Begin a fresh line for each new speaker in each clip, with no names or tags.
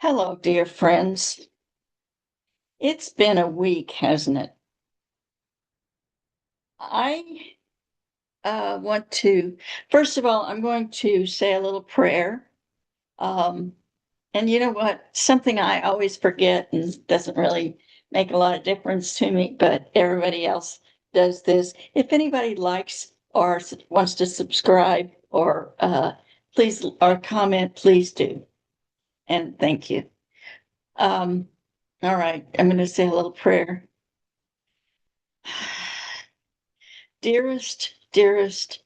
Hello, dear friends. It's been a week, hasn't it? I want to, first of all, I'm going to say a little prayer. Um, and you know what? Something I always forget and doesn't really make a lot of difference to me, but everybody else does this. If anybody likes or wants to subscribe or please, or comment, please do. And thank you. Um, all right, I'm going to say a little prayer. Dearest, dearest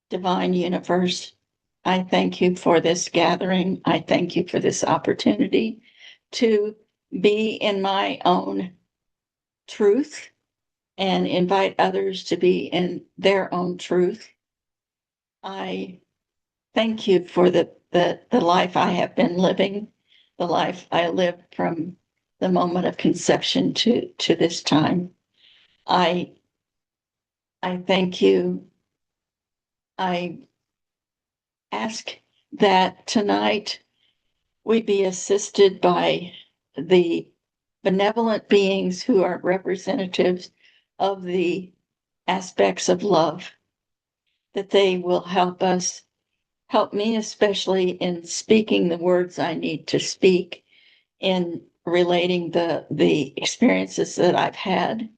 divine universe, I thank you for this gathering. I thank you for this opportunity to be in my own truth and invite others to be in their own truth. I thank you for the life I have been living, the life I lived from the moment of conception to this time. I I thank you. I ask that tonight we be assisted by the benevolent beings who are representatives of the aspects of love, that they will help us, help me especially in speaking the words I need to speak, in relating the experiences that I've had,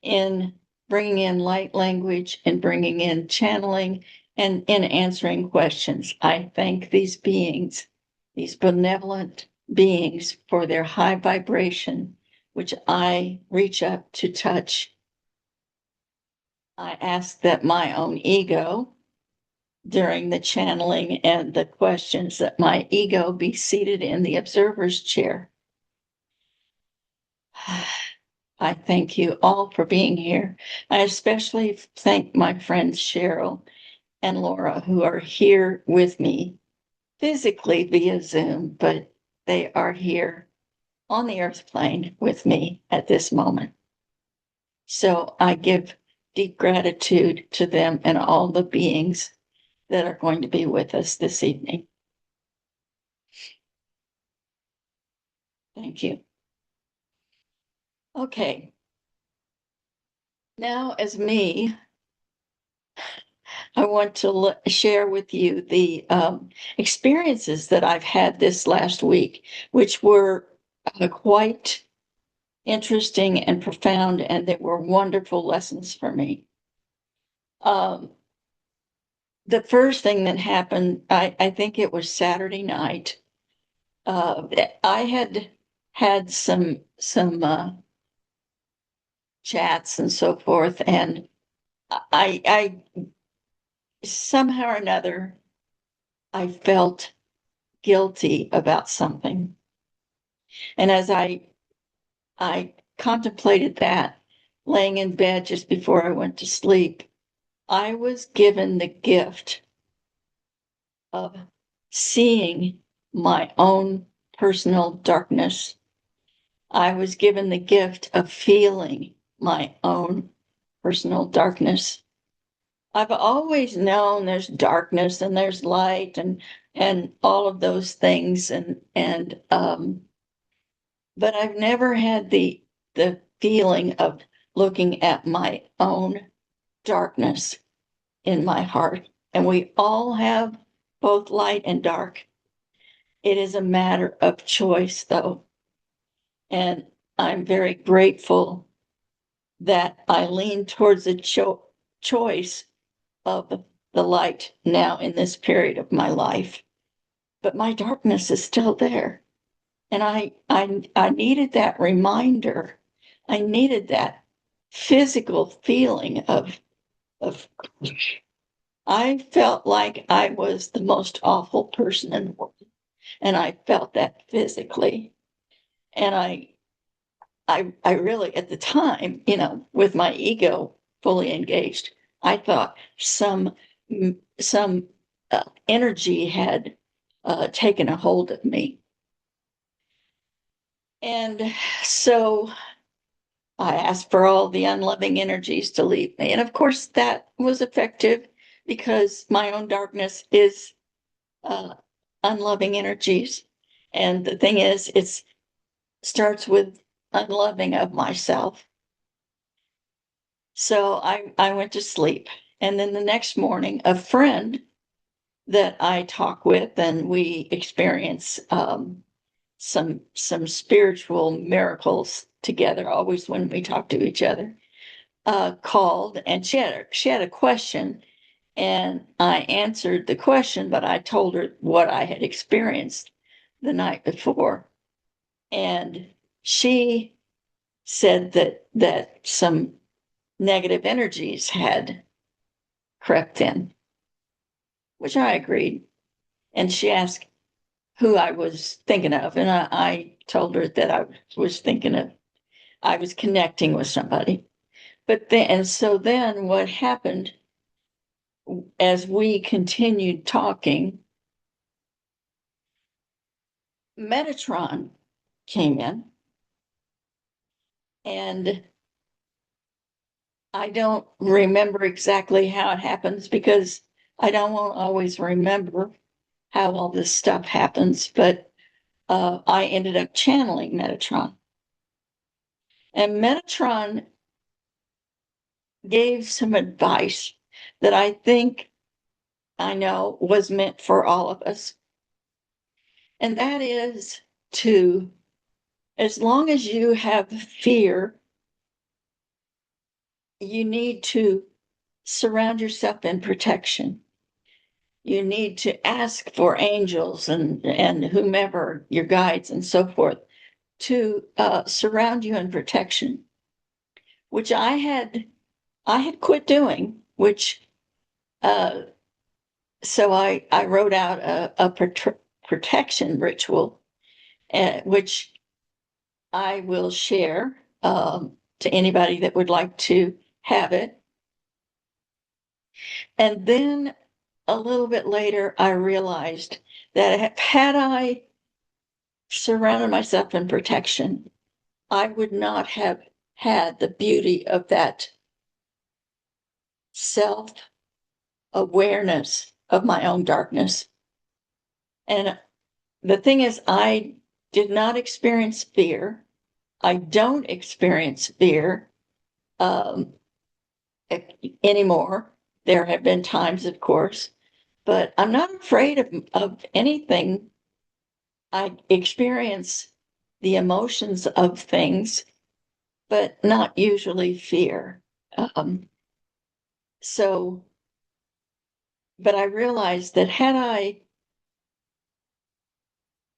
in bringing in light language and bringing in channeling and in answering questions. I thank these beings, these benevolent beings, for their high vibration, which I reach up to touch. I ask that my own ego, during the channeling and the questions, that my ego be seated in the observer's chair. I thank you all for being here. I especially thank my friends Cheryl and Laura, who are here with me physically via Zoom, but they are here on the earth plane with me at this moment. So I give deep gratitude to them and all the beings that are going to be with us this evening. Thank you. Okay. Now, as me, I want to share with you the experiences that I've had this last week, which were quite interesting and profound, and they were wonderful lessons for me. Um, the first thing that happened, I think it was Saturday night. I had had some chats and so forth, and I somehow or another I felt guilty about something. And as I contemplated that, laying in bed just before I went to sleep, I was given the gift of seeing my own personal darkness. I was given the gift of feeling my own personal darkness. I've always known there's darkness and there's light and all of those things and but I've never had the feeling of looking at my own darkness in my heart. And we all have both light and dark. It is a matter of choice, though. And I'm very grateful that I lean towards the choice of the light now in this period of my life. But my darkness is still there. And I needed that reminder. I needed that physical feeling of I felt like I was the most awful person in the world. And I felt that physically. And I really, at the time, with my ego fully engaged, I thought some energy had taken a hold of me. And so I asked for all the unloving energies to leave me. And of course, that was effective because my own darkness is uh, unloving energies. And the thing is, it starts with unloving of myself. So I went to sleep. And then the next morning, a friend that I talk with and we experience some spiritual miracles together, always when we talk to each other, called, and she had a question, and I answered the question, but I told her what I had experienced the night before. And she said that some negative energies had crept in, which I agreed. And she asked who I was thinking of, and I told her that I was thinking of, I was connecting with somebody. But then, and so then what happened as we continued talking, Metatron came in, and I don't remember exactly how it happens because I don't always remember how all this stuff happens, but I ended up channeling Metatron. And Metatron gave some advice that I think I know was meant for all of us. And that is to, as long as you have fear, you need to surround yourself in protection. You need to ask for angels and whomever, your guides and so forth, to surround you in protection, which I had quit doing, which uh, so I wrote out a protection ritual, which I will share to anybody that would like to have it. And then a little bit later, I realized that had I surrounded myself in protection, I would not have had the beauty of that self awareness of my own darkness. And the thing is, I did not experience fear. I don't experience fear um, anymore. There have been times, of course, but I'm not afraid of anything. I experience the emotions of things, but not usually fear. Um, so, but I realized that had I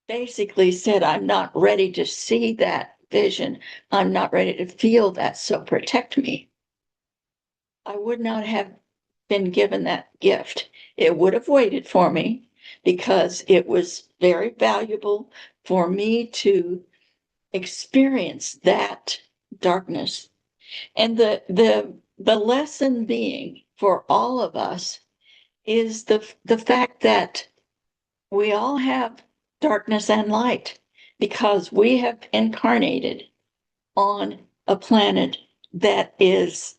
basically said, I'm not ready to see that vision, I'm not ready to feel that, so protect me, I would not have been given that gift. It would have waited for me because it was very valuable for me to experience that darkness. And the lesson being for all of us is the fact that we all have darkness and light because we have incarnated on a planet that is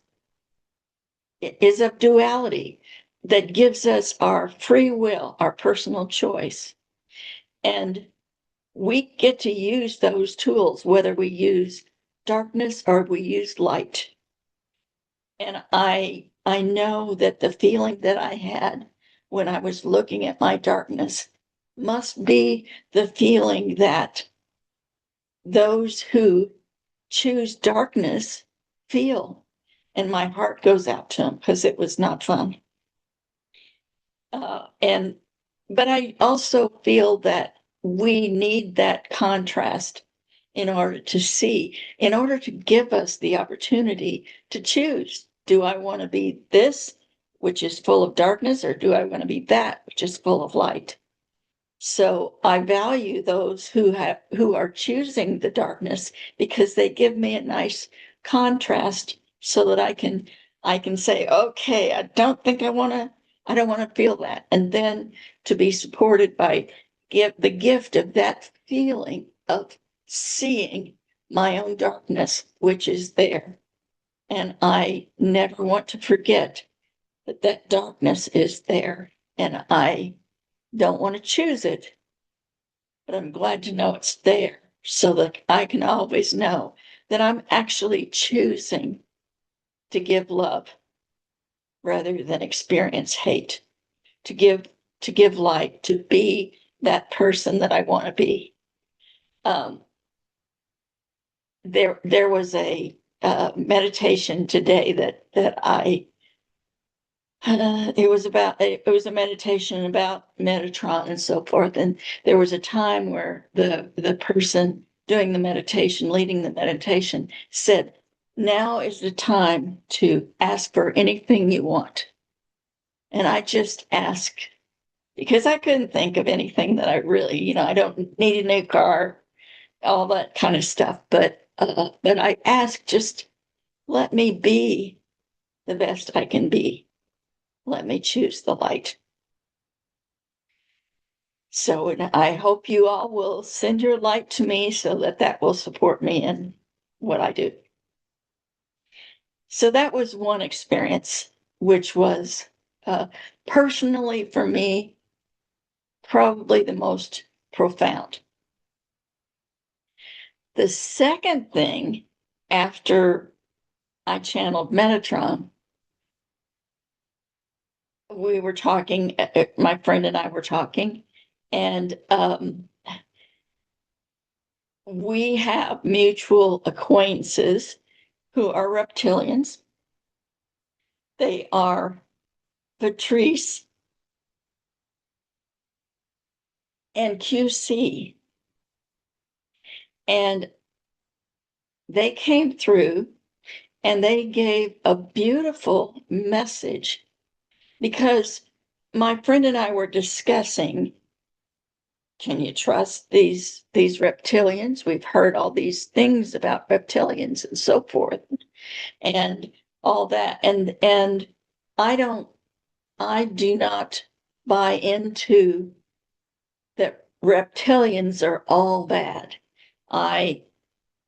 of duality, that gives us our free will, our personal choice. And we get to use those tools, whether we use darkness or we use light. And I know that the feeling that I had when I was looking at my darkness must be the feeling that those who choose darkness feel. And my heart goes out to them because it was not fun. And but I also feel that we need that contrast in order to see, in order to give us the opportunity to choose. Do I want to be this, which is full of darkness, or do I want to be that, which is full of light? So I value those who are choosing the darkness because they give me a nice contrast so that I can say, okay, I don't want to feel that. And then to be supported by give the gift of that feeling of seeing my own darkness, which is there. And I never want to forget that that darkness is there. And I don't want to choose it, but I'm glad to know it's there so that I can always know that I'm actually choosing to give love rather than experience hate, to give light, to be that person that I want to be. Um, there was a meditation today that I it was a meditation about Metatron and so forth, and there was a time where the person doing the meditation, leading the meditation, said, "Now is the time to ask for anything you want." And I just asked because I couldn't think of anything that I really, I don't need a new car, all that kind of stuff. But I asked, just let me be the best I can be. Let me choose the light. So I hope you all will send your light to me so that will support me in what I do. So that was one experience, which was personally for me, probably the most profound. The second thing after I channeled Metatron, we were talking, my friend and I were talking, and we have mutual acquaintances who are reptilians. They are Patrice and QC. And they came through and they gave a beautiful message because my friend and I were discussing, can you trust these reptilians? We've heard all these things about reptilians and so forth and all that. And I do not buy into that reptilians are all bad. I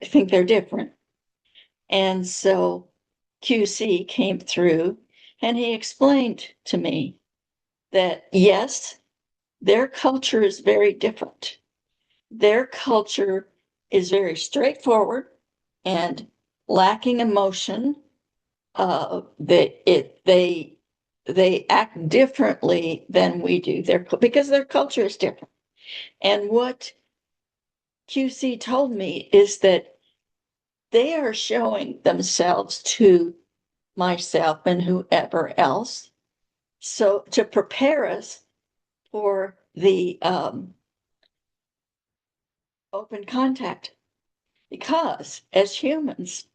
think they're different. And so QC came through and he explained to me that yes, their culture is very different. Their culture is very straightforward and lacking emotion. They act differently than we do. Because their culture is different. And what QC told me is that they are showing themselves to myself and whoever else so to prepare us for the open contact, because as humans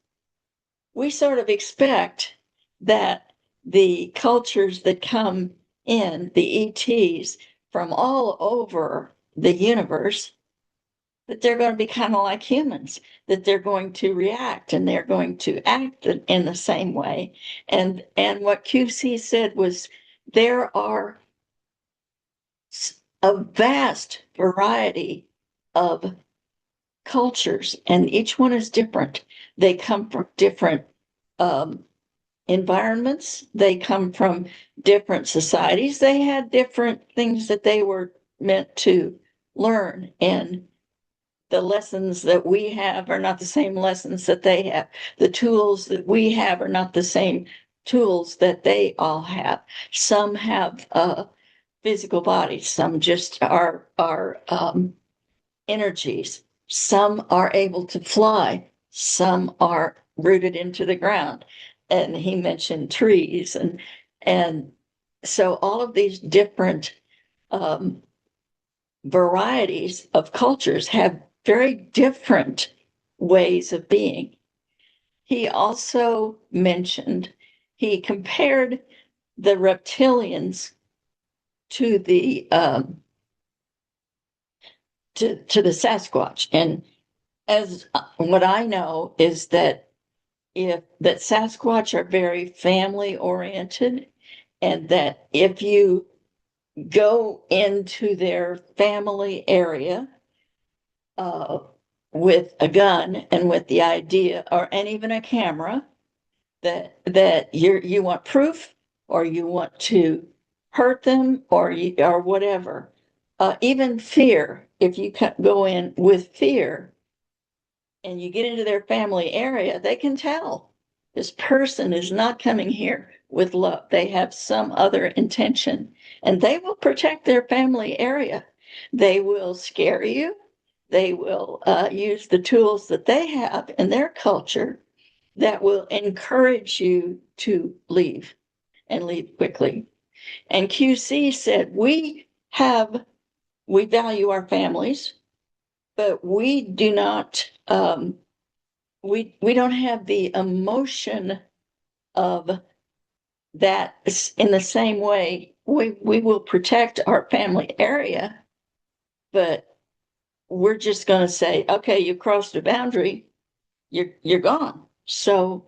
we sort of expect that the cultures that come in, the ETs from all over the universe, that they're going to be kind of like humans, that they're going to react and they're going to act in the same way. And what QC said was there are a vast variety of cultures, and each one is different. They come from different um, environments, they come from different societies, they had different things that they were meant to learn. And the lessons that we have are not the same lessons that they have. The tools that we have are not the same tools that they all have. Some have physical bodies, some just are energies, some are able to fly, some are rooted into the ground. And he mentioned trees, and so all of these different um, varieties of cultures have very different ways of being. He also mentioned, he compared the reptilians to the to the Sasquatch. And as what I know is that that Sasquatch are very family oriented, and that if you go into their family area uh, with a gun and with the idea, or and even a camera, that you want proof, or you want to hurt them, or whatever, even fear, if you go in with fear and you get into their family area, they can tell this person is not coming here with love. They have some other intention, and they will protect their family area. They will scare you. They will use the tools that they have in their culture that will encourage you to leave and leave quickly. And QC said, we value our families, but we do not, we don't have the emotion of that in the same way. We will protect our family area, but we're just going to say, okay, you crossed a boundary, you're gone. So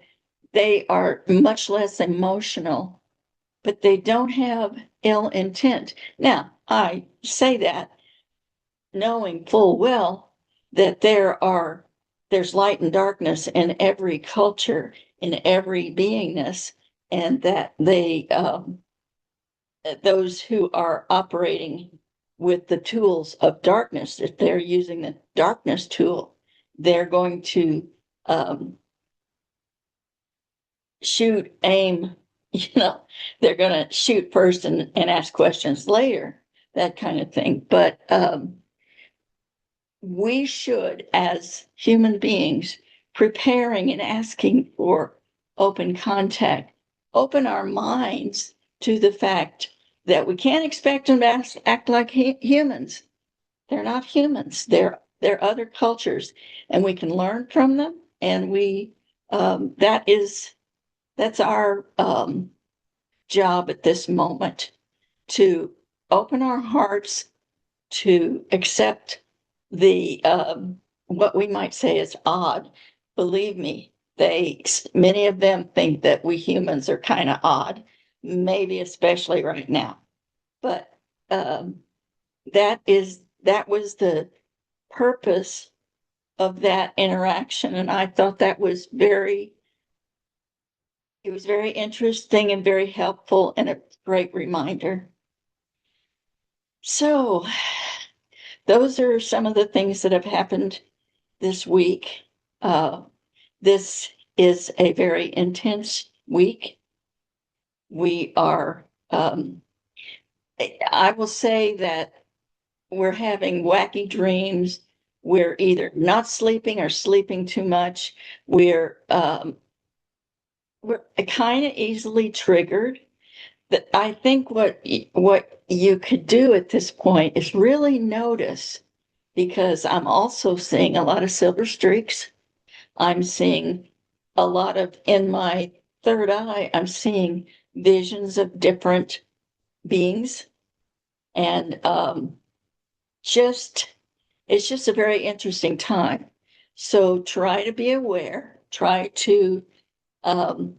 they are much less emotional, but they don't have ill intent. Now, I say that knowing full well that there's light and darkness in every culture, in every beingness, and that those who are operating with the tools of darkness, if they're using the darkness tool, they're going to shoot, aim, they're going to shoot first and ask questions later, that kind of thing. But we should, as human beings, preparing and asking for open contact, open our minds to the fact that we can't expect them to act like humans. They're not humans. They're other cultures, and we can learn from them. And that's our job at this moment, to open our hearts to accept the what we might say is odd. Believe me, many of them think that we humans are kind of odd, maybe especially right now. But um, that was the purpose of that interaction, and I thought that was it was very interesting and very helpful and a great reminder. So those are some of the things that have happened this week. This is a very intense week. We are, I will say that we're having wacky dreams. We're either not sleeping or sleeping too much. We're kind of easily triggered. That I think what you could do at this point is really notice, because I'm also seeing a lot of silver streaks. I'm seeing a lot of, in my third eye, I'm seeing visions of different beings. And just, it's just a very interesting time. So try to be aware, try to um,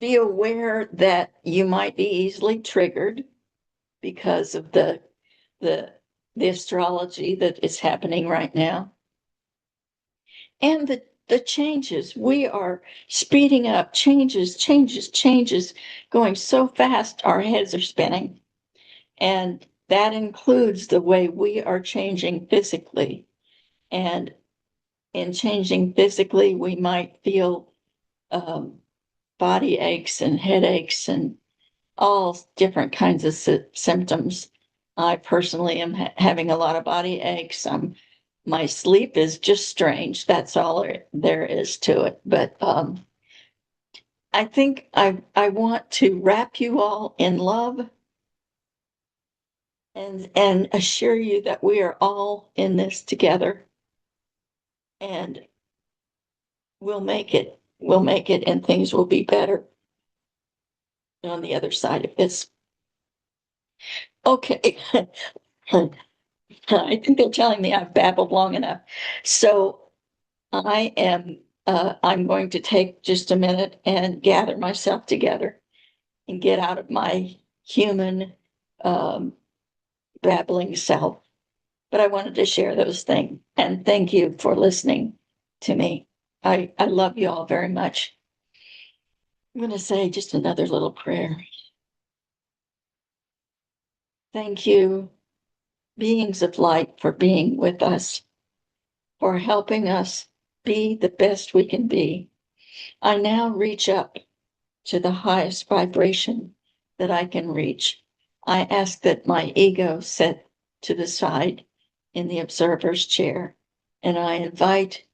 be aware that you might be easily triggered because of the the astrology that is happening right now, and the changes. We are speeding up, changes going so fast our heads are spinning, and that includes the way we are changing physically. And in changing physically, we might feel um, body aches and headaches and all different kinds of symptoms. I personally am having a lot of body aches. My sleep is just strange. That's all there is to it. But I think I want to wrap you all in love and assure you that we are all in this together, and we'll make it. We'll make it, and things will be better on the other side of this. Okay. I think they're telling me I've babbled long enough. So I'm going to take just a minute and gather myself together and get out of my human um, babbling self. But I wanted to share those things. And thank you for listening to me. I love you all very much. I'm going to say just another little prayer. Thank you, beings of light, for being with us, for helping us be the best we can be. I now reach up to the highest vibration that I can reach. I ask that my ego set to the side in the observer's chair, and I invite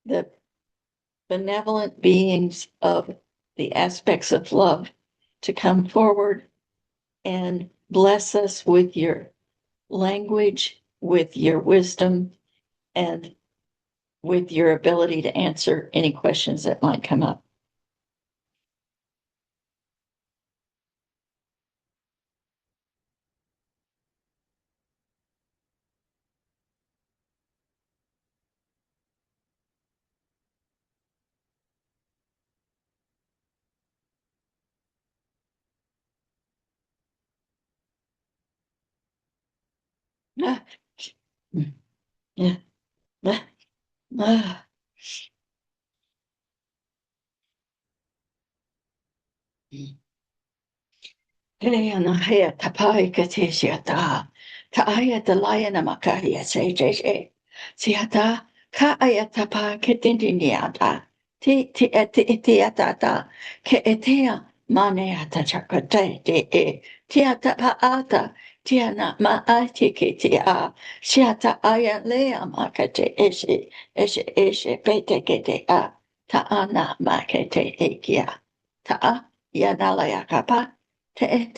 the benevolent beings of the aspects of love to come forward and bless us with your language, with your wisdom, and with your ability to answer any questions that might come up. Ah, yeah, ah, ah. Leana hea tapai ka te siata. Ta aia te laia na makahia se se se. Siata, ka aia tapa ke tindini ata. Te ata ta. Ke e tea mane ata chaka te e. Te ata pa ata. Te ana ma a te ke te a. Siata aia lea maka te eshe pe te ke te a. Ta ana ma ke te e kia. Ta a, ia nala ya kapa. Te.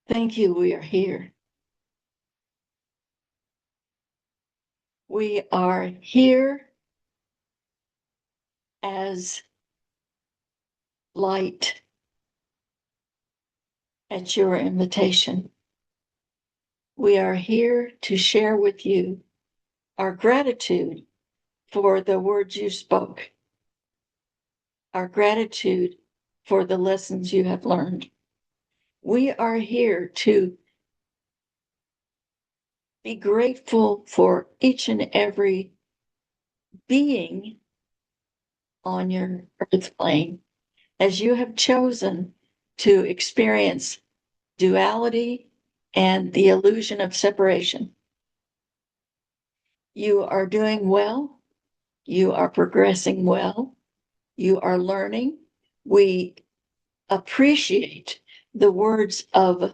Thank you. We are here. We are here as light at your invitation. We are here to share with you our gratitude for the words you spoke, our gratitude for the lessons you have learned. We are here to be grateful for each and every being on your earth plane as you have chosen to experience duality and the illusion of separation. You are doing well. You are progressing well. You are learning. We appreciate the words of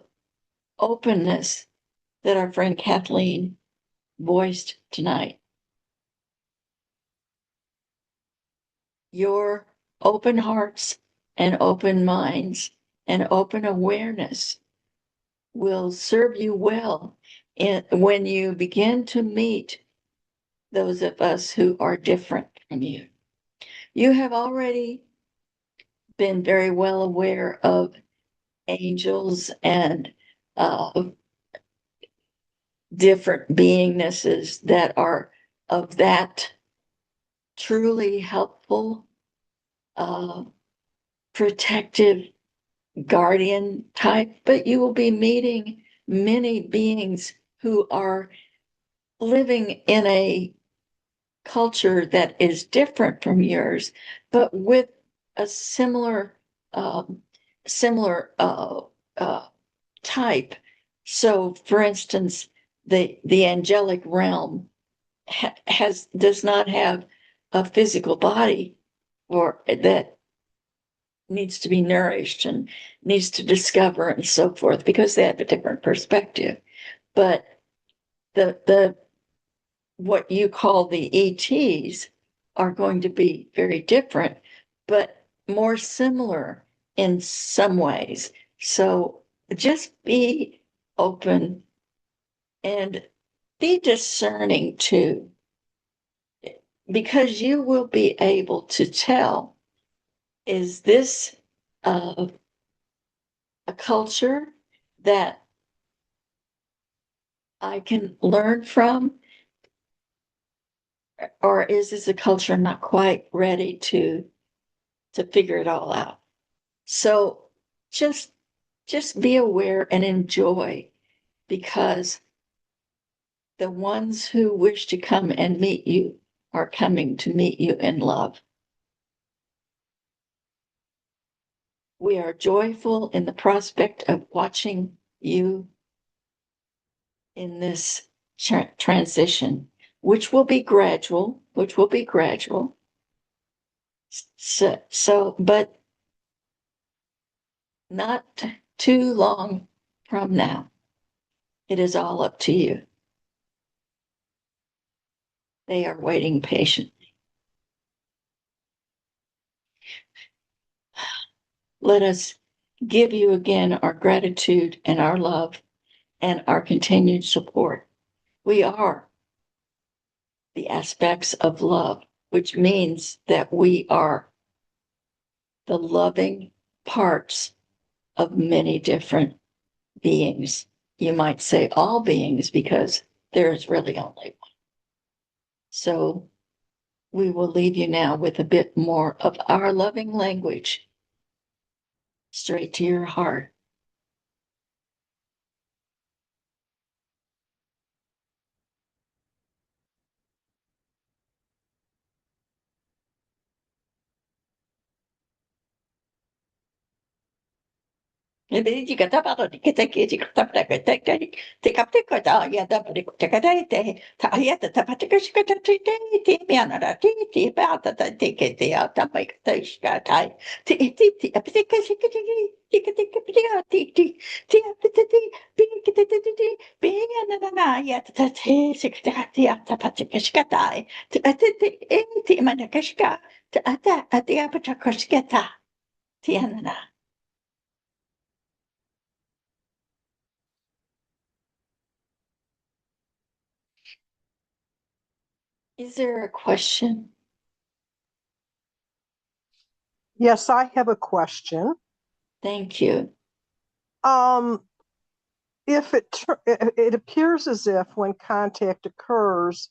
openness that our friend Kathleen voiced tonight. Your open hearts and open minds and open awareness will serve you well when you begin to meet those of us who are different from you. You have already been very well aware of angels and different beingnesses that are of that truly helpful, uh, protective guardian type, but you will be meeting many beings who are living in a culture that is different from yours, but with a um, similar type. So, for instance, the angelic realm does not have a physical body or that needs to be nourished and needs to discover and so forth because they have a different perspective. But the what you call the ETs are going to be very different, but more similar in some ways. So just be open and be discerning too, because you will be able to tell, is this a culture that I can learn from? Or is this a culture I'm not quite ready to figure it all out? So just just be aware and enjoy, because the ones who wish to come and meet you are coming to meet you in love. We are joyful in the prospect of watching you in this transition, which will be gradual, but not too long from now. It is all up to you. They are waiting patiently. Let us give you again our gratitude and our love and our continued support. We are the aspects of love, which means that we are the loving parts of many different beings. You might say all beings, because there is really only one. So we will leave you now with a bit more of our loving language straight to your heart. Tiana. Is there a question?
Yes, I have a question.
Thank you.
If it appears as if when contact occurs,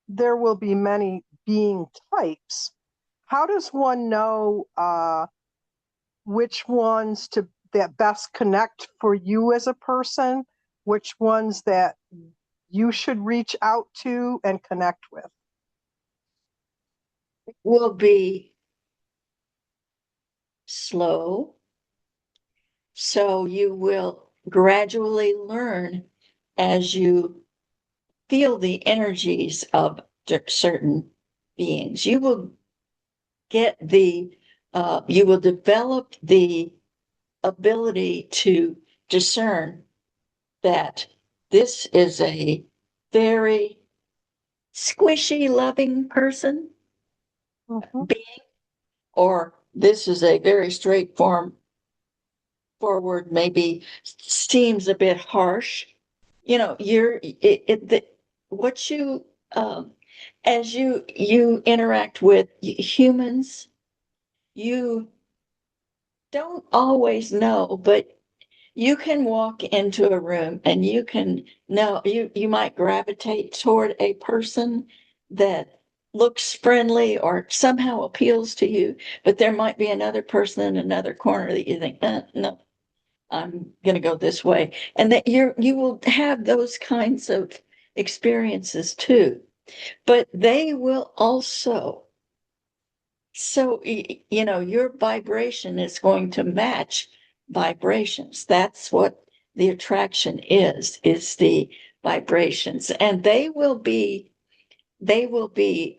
there will be many being types. How does one know which ones that best connect for you as a person, which ones that you should reach out to and connect with?
Will be slow, so you will gradually learn as you feel the energies of certain beings. You will get you will develop the ability to discern that this is a very squishy, loving person, being, or this is a very straightforward, maybe seems a bit harsh. You know, what you as you interact with humans, you don't always know, but you can walk into a room and you can know, you might gravitate toward a person that looks friendly or somehow appeals to you, but there might be another person in another corner that you think, no, I'm going to go this way. And that you will have those kinds of experiences too. But they will also, so your vibration is going to match vibrations. That's what the attraction is the vibrations. And they will be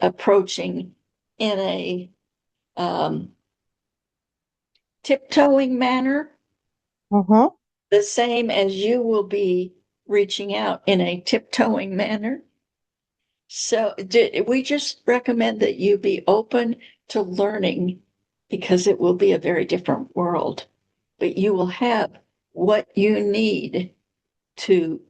approaching in a tiptoeing manner, the same as you will be reaching out in a tiptoeing manner. So we just recommend that you be open to learning, because it will be a very different world, but you will have what you need to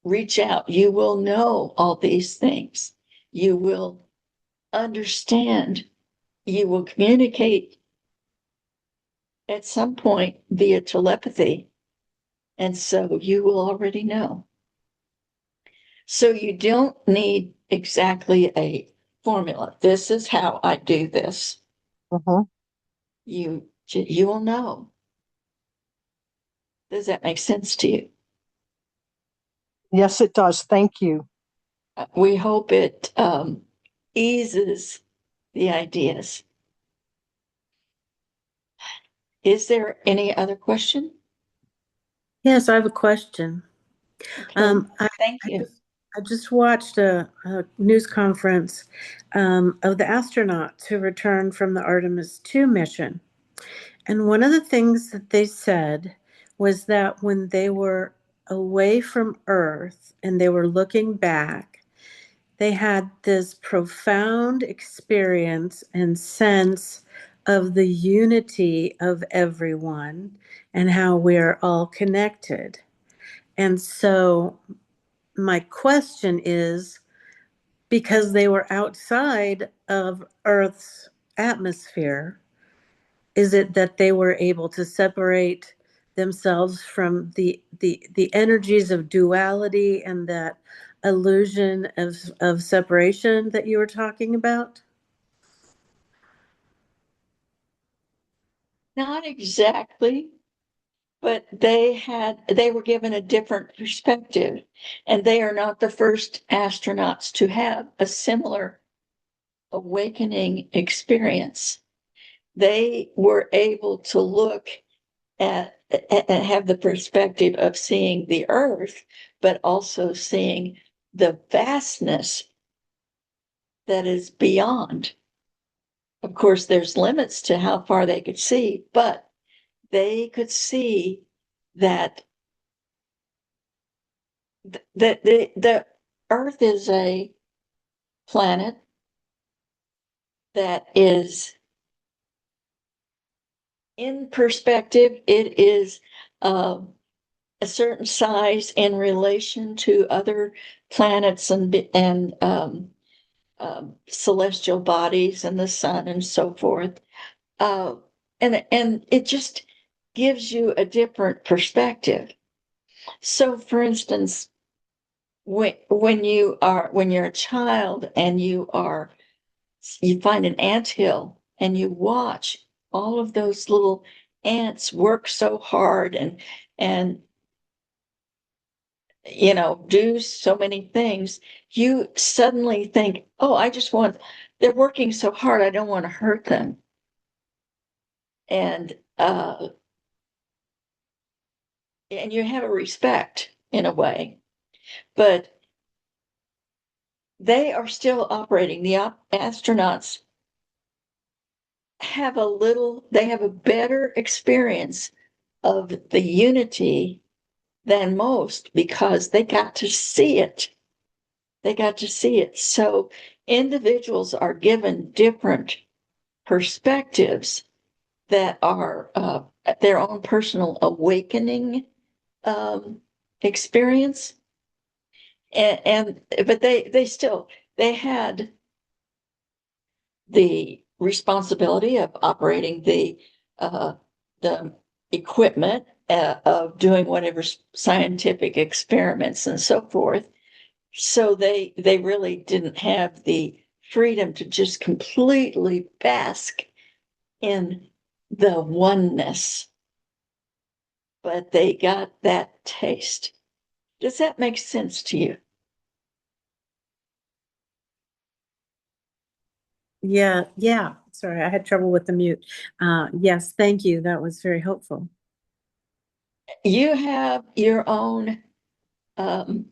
reach out. You will know all these things. You will understand. You will communicate at some point via telepathy. And so you will already know. So you don't need exactly a formula. This is how I do this. You will know. Does that make sense to you?
Yes, it does. Thank you.
We hope it eases the ideas. Is there any other question?
Yes, I have a question.
Okay.
I,
Thank
I
you.
just I just watched a news conference of the astronauts who returned from the Artemis 2 mission. And one of the things that they said was that when they were away from Earth and they were looking back, they had this profound experience and sense of the unity of everyone and how we're all connected. And so my question is, because they were outside of Earth's atmosphere, is it that they were able to separate themselves from the energies of duality and that illusion of separation that you were talking about?
Not exactly, but they were given a different perspective, and they are not the first astronauts to have a similar awakening experience. They were able to look at and have the perspective of seeing the earth, but also seeing the vastness that is beyond. Of course, there's limits to how far they could see, but they could see that the earth is a planet that is in perspective. It is a certain size in relation to other planets and celestial bodies and the sun and so forth. Uh, and it just gives you a different perspective. So, for instance, when you're a child and you find an ant hill and you watch all of those little ants work so hard and do so many things, you suddenly think, oh, they're working so hard, I don't want to hurt them. And and you have a respect in a way, but they are still operating. The astronauts they have a better experience of the unity than most because they got to see it. They got to see it. So individuals are given different perspectives that are their own personal awakening um, experience. And but they had the responsibility of operating the equipment, of doing whatever scientific experiments and so forth. So they really didn't have the freedom to just completely bask in the oneness, but they got that taste. Does that make sense to you?
Yeah, yeah. Sorry, I had trouble with the mute. Yes, thank you. That was very helpful.
You have your own um,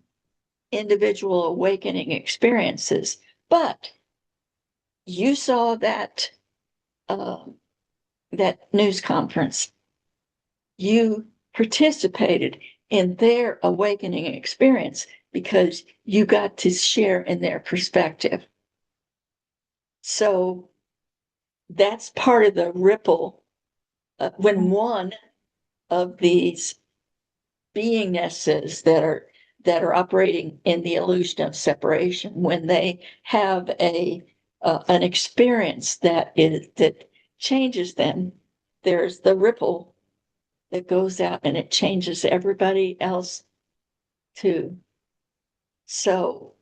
individual awakening experiences, but you saw um, that news conference. You participated in their awakening experience because you got to share in their perspective. So that's part of the ripple. When one of these beingnesses that are operating in the illusion of separation, when they have an experience that changes them, there's the ripple that goes out and it changes everybody else too. So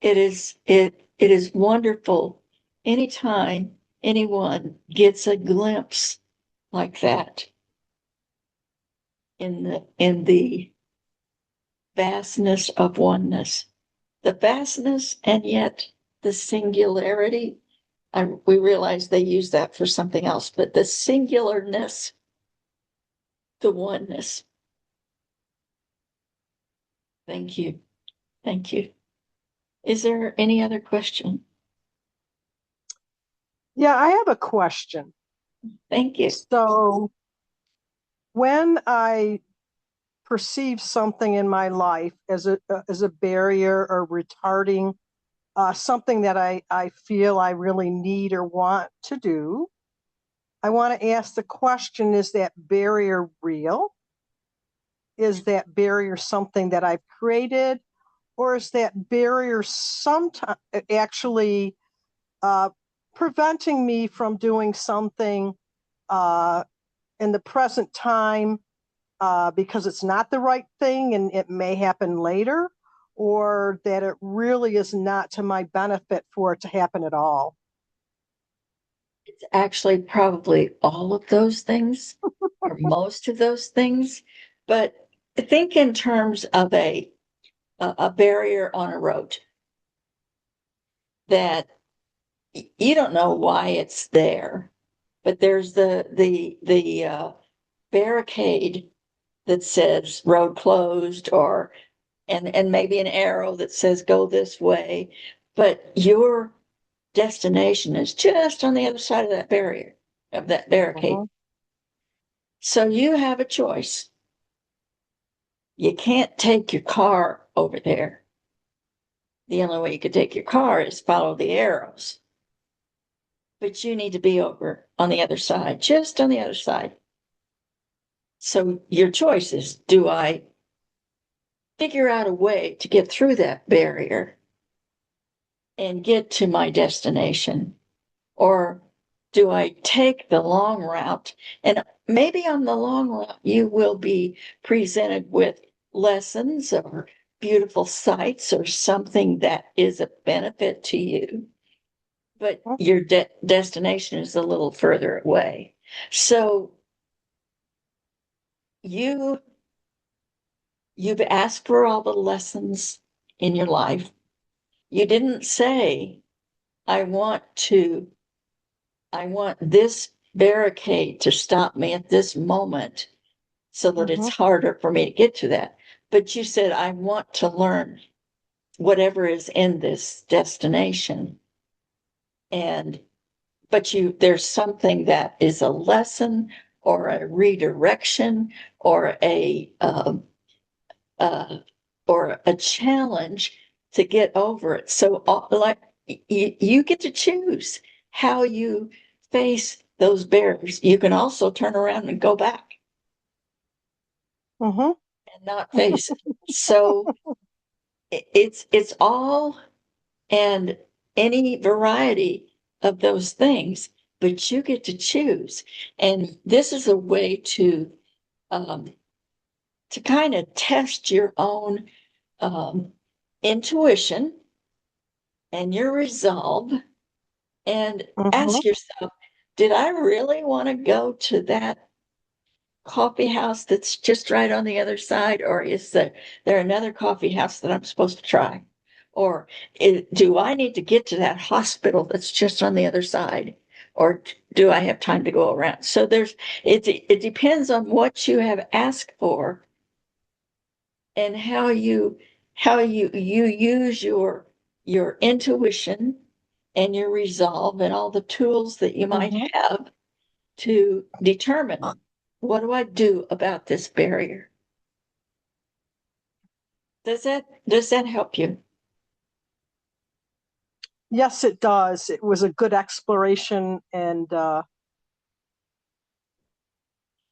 it is wonderful anytime anyone gets a glimpse like that. in the vastness of oneness. The vastness and yet the singularity. We realize they use that for something else, but the singularness, the oneness. Thank you. Thank you. Is there any other question?
Yeah, I have a question.
Thank you.
So when I perceive something in my life as a barrier or retarding something that I feel I really need or want to do, I want to ask the question, is that barrier real? Is that barrier something that I've created? Or is that barrier sometimes actually preventing me from doing something in the present time because it's not the right thing and it may happen later, or that it really is not to my benefit for it to happen at all?
It's actually probably all of those things or most of those things, but think in terms of a barrier on a road that you don't know why it's there, but there's the barricade that says road closed, or and maybe an arrow that says go this way, but your destination is just on the other side of that barrier, of that barricade.
Mhm.
So you have a choice. You can't take your car over there. The only way you could take your car is follow the arrows. But you need to be over on the other side, just on the other side. So your choice is, do I figure out a way to get through that barrier and get to my destination? Or do I take the long route? And maybe on the long route, you will be presented with lessons or beautiful sights or something that is a benefit to you. But your destination is a little further away. So you've asked for all the lessons in your life. You didn't say, I want this barricade to stop me at this moment so that it's harder for me to get to that. But you said, I want to learn whatever is in this destination. But there's something that is a lesson or a redirection or uh, or a challenge to get over it. So like you get to choose how you face those barriers. You can also turn around and go back
Mhm.
and not face it. So it's all and any variety of those things, but you get to choose. And this is a way um, to kind of test your own um, intuition and your resolve, and
Mhm.
ask yourself, did I really want to go to that coffee house that's just right on the other side? Or is there another coffee house that I'm supposed to try? Or do I need to get to that hospital that's just on the other side? Or do I have time to go around? So it depends on what you have asked for and how you use your intuition and your resolve and all the tools that you might
Mhm.
have to determine, what do I do about this barrier? Does that help you?
Yes, it does. It was a good exploration and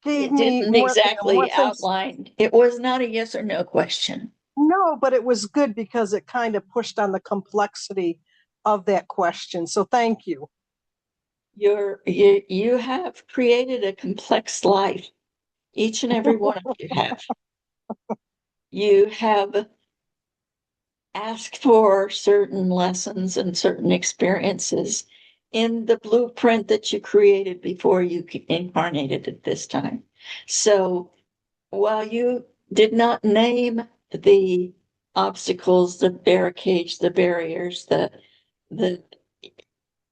gave
It
me
didn't
more, more
exactly
things.
outline. It was not a yes or no question.
No, but it was good because it kind of pushed on the complexity of that question. So thank you.
You have created a complex life. Each and every one of you have. You have asked for certain lessons and certain experiences in the blueprint that you created before you incarnated at this time. So while you did not name the obstacles, the barricades, the barriers, the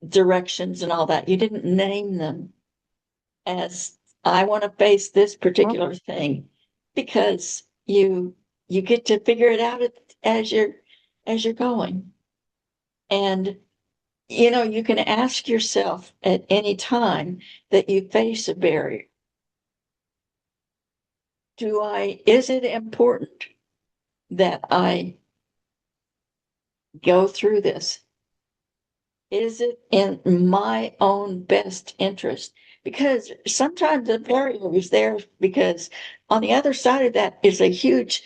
directions and all that, you didn't name them as I want to face this particular thing, because you get to figure it out as you're going. And you can ask yourself at any time that you face a barrier, is it important that I go through this? Is it in my own best interest? Because sometimes the barrier is there because on the other side of that is a huge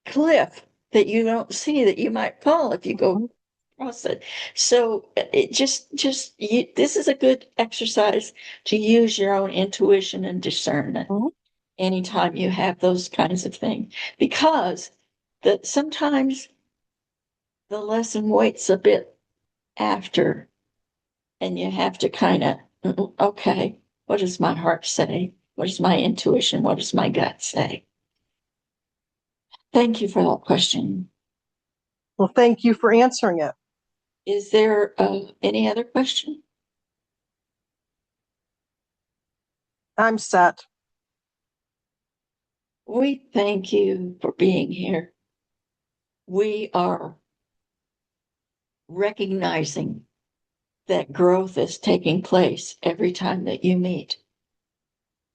cliff that you don't see, that you might fall if you go across it. So it this is a good exercise to use your own intuition and discernment anytime you have those kinds of things, because that sometimes the lesson waits a bit after, and you have to kind of, okay, what does my heart say? What does my intuition? What does my gut say? Thank you for that question.
Well, thank you for answering it.
Is there any other question?
I'm set.
We thank you for being here. We are recognizing that growth is taking place every time that you meet,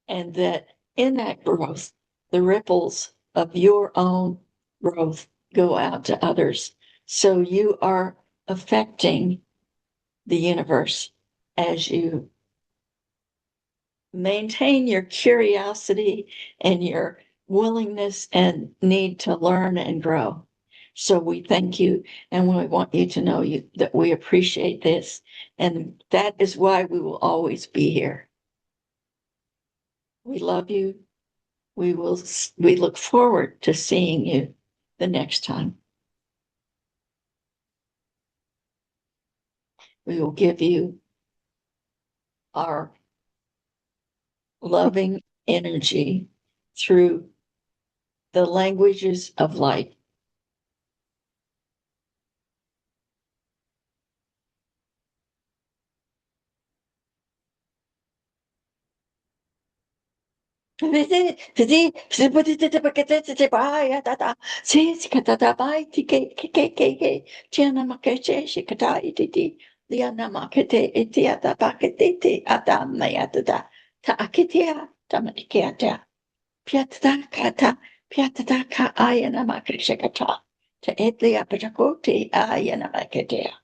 and that in that growth, the ripples of your own growth go out to others. So you are affecting the universe as you maintain your curiosity and your willingness and need to learn and grow. So we thank you, and we want you to know that we appreciate this, and that is why we will always be here. We love you. We look forward to seeing you the next time. We will give you our loving energy through the languages of light. Piatata ka ayana makashakata. Ta etlia patakoti ayana makatea.